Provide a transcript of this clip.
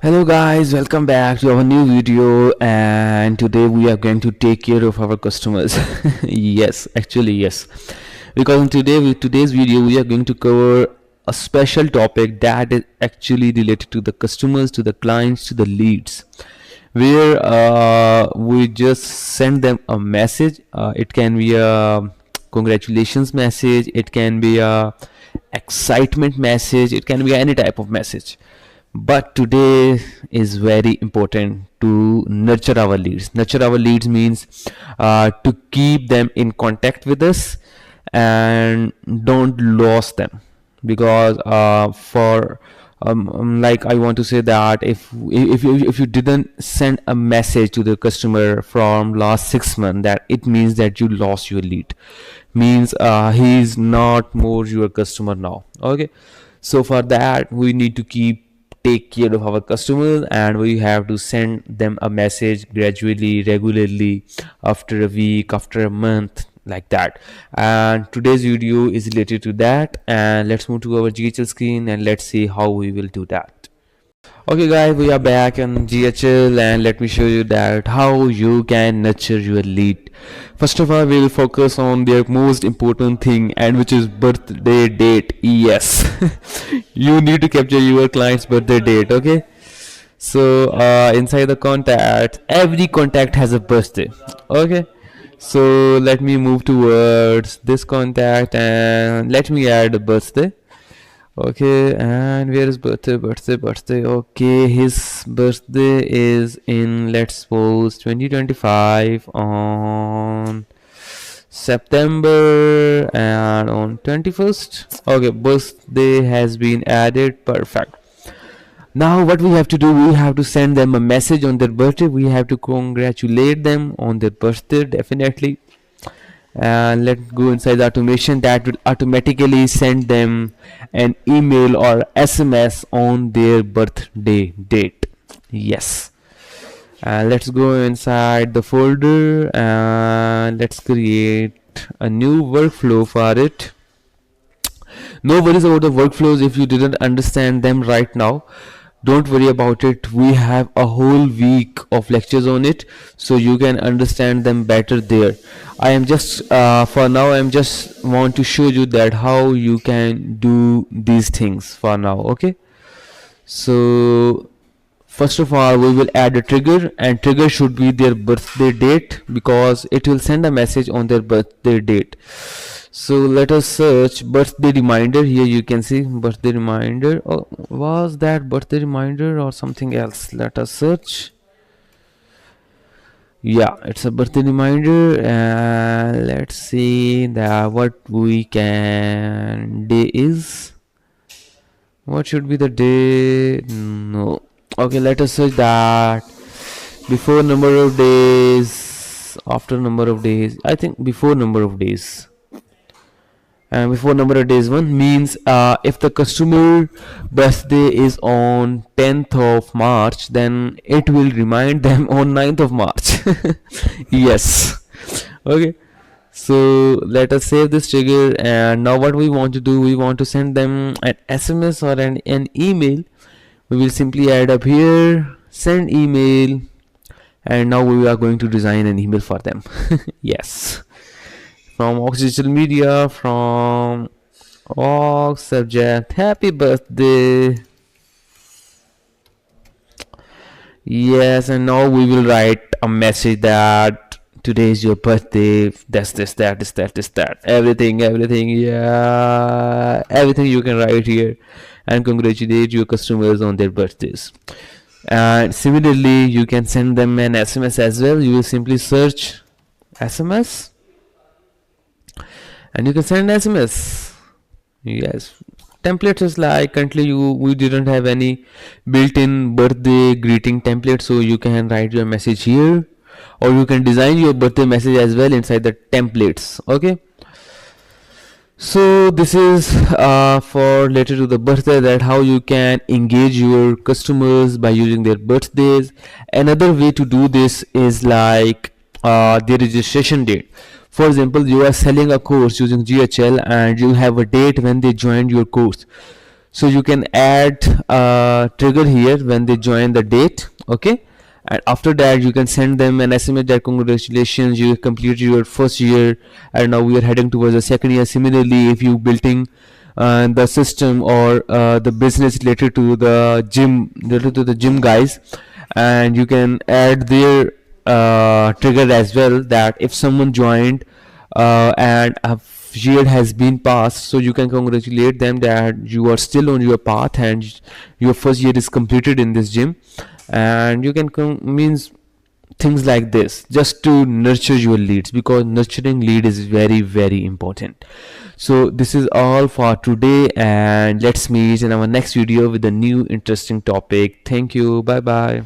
Hello guys, welcome back to our new video, and today we are going to take care of our customers. Yes, actually yes, because in today's video we are going to cover a special topic that is actually related to the customers, to the clients, to the leads, where we just send them a message. It can be a congratulations message, it can be a excitement message, it can be any type of message. But today is very important to nurture our leads. Nurture our leads means to keep them in contact with us and don't lose them, because for like I want to say that if you didn't send a message to the customer from last 6 months, that it means that you lost your lead, means he is not more your customer now. Okay, so for that we need to take care of our customers, and we have to send them a message gradually, regularly, after a week, after a month, like that. And today's video is related to that, and let's move to our GHL screen and let's see how we will do that. Okay guys, we are back on GHL, and let me show you that how you can nurture your lead. First of all, we will focus on their most important thing, and which is birthday date. Yes, you need to capture your client's birthday date. Okay, so inside the contact, every contact has a birthday. Okay, so let me move towards this contact and let me add a birthday. Okay, and where is birthday? Okay, his birthday is in, let's suppose, 2025 on September and on 21st. Okay, birthday has been added. Perfect. Now what we have to do, we have to send them a message on their birthday. We have to congratulate them on their birthday, definitely. And let's go inside the automation that will automatically send them an email or SMS on their birthday date. Yes, and let's go inside the folder and let's create a new workflow for it. No worries about the workflows if you didn't understand them right now. Don't worry about it, we have a whole week of lectures on it, so you can understand them better there. I am just for now I'm just want to show you that how you can do these things for now. Okay, so first of all we will add a trigger, and trigger should be their birthday date, because it will send a message on their birthday date. So let us search birthday reminder. Here you can see birthday reminder. Oh, was that birthday reminder or something else? Let us search. Yeah, it's a birthday reminder, and let's see that what we can day is. What should be the day? No. Okay, let us search that before number of days, after number of days. I think before number of days. And before number of days 1 means if the customer birthday is on 10th of March, then it will remind them on 9th of March. Yes. Okay, so let us save this trigger, and now what we want to do, we want to send them an SMS or an email. We will simply add up here send email, and now we are going to design an email for them. Yes, from Auxth Digital Media, from Auxth, subject happy birthday. Yes, and now we will write a message that today is your birthday, this that, everything, yeah, everything you can write here, and congratulate your customers on their birthdays. And similarly you can send them an SMS as well. You will simply search SMS and you can send SMS. Yes, templates is like currently we didn't have any built-in birthday greeting template, so you can write your message here, or you can design your birthday message as well inside the templates. Okay, so this is for related to the birthday, that how you can engage your customers by using their birthdays. Another way to do this is like the registration date. For example, you are selling a course using GHL and you have a date when they joined your course. So you can add a trigger here when they join the date. Okay, and after that you can send them an SMS that congratulations, you completed your first year and now we are heading towards the second year. Similarly, if you building the system or the business related to the gym guys, and you can add their trigger as well, that if someone joined and a year has been passed, so you can congratulate them that you are still on your path and your first year is completed in this gym. And you can means things like this just to nurture your leads, because nurturing lead is very very important. So this is all for today, and let's meet in our next video with a new interesting topic. Thank you, bye bye.